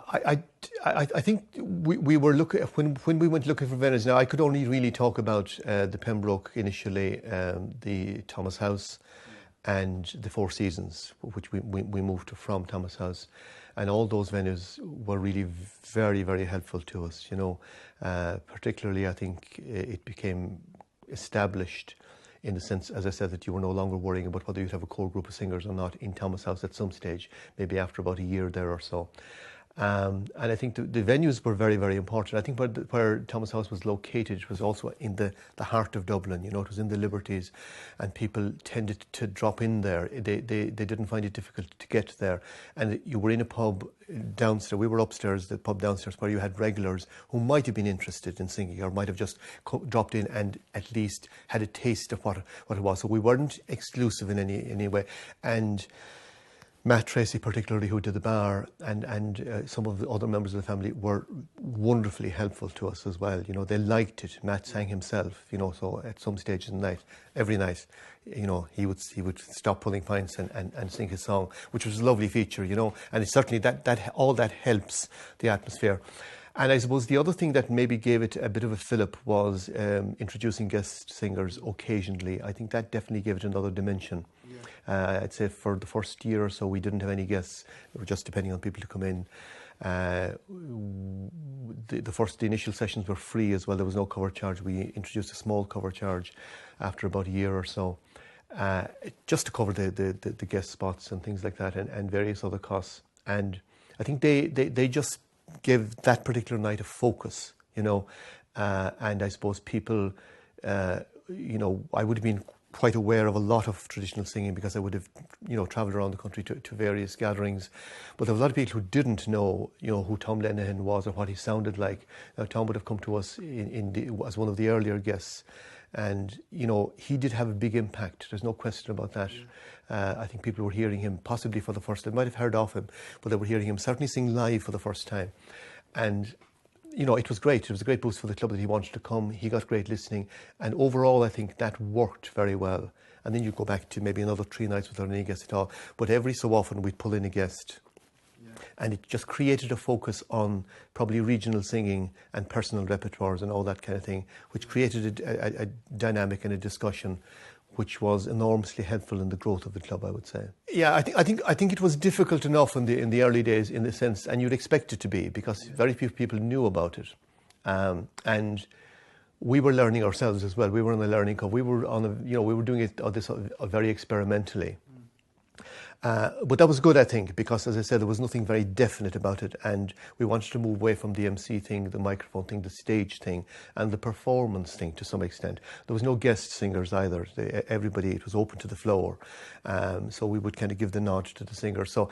I think we were looking when we went looking for venues. Now I could only really talk about the Pembroke initially, the Thomas House, and the Four Seasons, which we moved from Thomas House, and all those venues were really very, very helpful to us. You know, particularly I think it became established in the sense, as I said, that you were no longer worrying about whether you'd have a core group of singers or not in Thomas House at some stage, maybe after about a year there or so. And I think the venues were very, very important. I think where Thomas House was located was also in the heart of Dublin. You know, it was in the Liberties, and people tended to drop in there. They didn't find it difficult to get there. And you were in a pub downstairs. We were upstairs, the pub downstairs, where you had regulars who might have been interested in singing or might have just dropped in and at least had a taste of what it was. So we weren't exclusive in any way. And Matt Tracy, particularly, who did the bar, and some of the other members of the family were wonderfully helpful to us as well. You know, they liked it. Matt sang himself, you know, so at some stage in the night, every night, you know, he would stop pulling pints and sing his song, which was a lovely feature, you know, and it's certainly that all that helps the atmosphere. And I suppose the other thing that maybe gave it a bit of a fillip was introducing guest singers occasionally. I think that definitely gave it another dimension. Yeah. I'd say for the first year or so, we didn't have any guests. We were just depending on people to come in. The initial sessions were free as well. There was no cover charge. We introduced a small cover charge after about a year or so, just to cover the guest spots and things like that, and various other costs. And I think they just give that particular night a focus, you know, and I suppose people, you know, I would have been quite aware of a lot of traditional singing because I would have, you know, travelled around the country to various gatherings, but there were a lot of people who didn't know, you know, who Tom Dennehy was or what he sounded like. Now, Tom would have come to us as one of the earlier guests, and, you know, he did have a big impact. There's no question about that. Yeah. I think people were hearing him possibly for the first time. They might have heard of him, but they were hearing him certainly sing live for the first time. And, you know, it was great. It was a great boost for the club that he wanted to come. He got great listening. And overall, I think that worked very well. And then you go back to maybe another 3 nights without any guest at all. But every so often we'd pull in a guest. And it just created a focus on probably regional singing and personal repertoires and all that kind of thing, which created a dynamic and a discussion which was enormously helpful in the growth of the club, I would say. Yeah, I think it was difficult enough in the early days, in the sense, and you'd expect it to be, because very few people knew about it, and we were learning ourselves as well. We were on a learning curve. We were we were doing it very experimentally. But that was good, I think, because, as I said, there was nothing very definite about it, and we wanted to move away from the MC thing, the microphone thing, the stage thing, and the performance thing to some extent. There was no guest singers either. Everybody, it was open to the floor, so we would kind of give the nod to the singer. So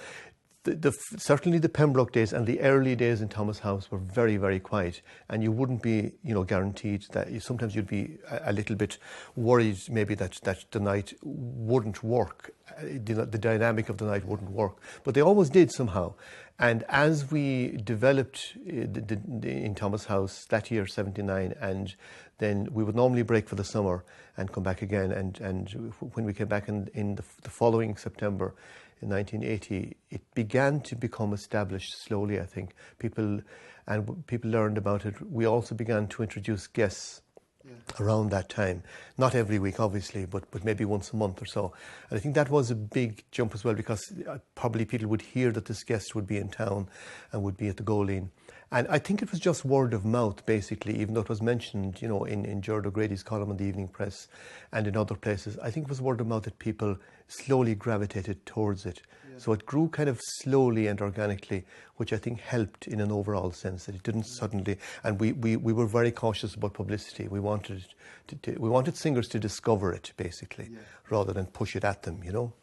certainly the Pembroke days and the early days in Thomas House were very, very quiet, and you wouldn't be, you know, guaranteed that. Sometimes you'd be a little bit worried maybe that the night wouldn't work, the dynamic of the night wouldn't work, but they always did somehow. And as we developed in Thomas House that year, 79, and then we would normally break for the summer and come back again, and when we came back in the following September, in 1980, it began to become established slowly, I think. People learned about it. We also began to introduce guests around that time. Not every week, obviously, but maybe once a month or so. And I think that was a big jump as well, because probably people would hear that this guest would be in town and would be at the Góilín. And I think it was just word of mouth, basically, even though it was mentioned, you know, in Gerard O'Grady's column in the Evening Press and in other places. I think it was word of mouth that people slowly gravitated towards it. Yeah. So it grew kind of slowly and organically, which I think helped in an overall sense, that it didn't suddenly. And we were very cautious about publicity. We wanted singers to discover it, basically, rather than push it at them, you know.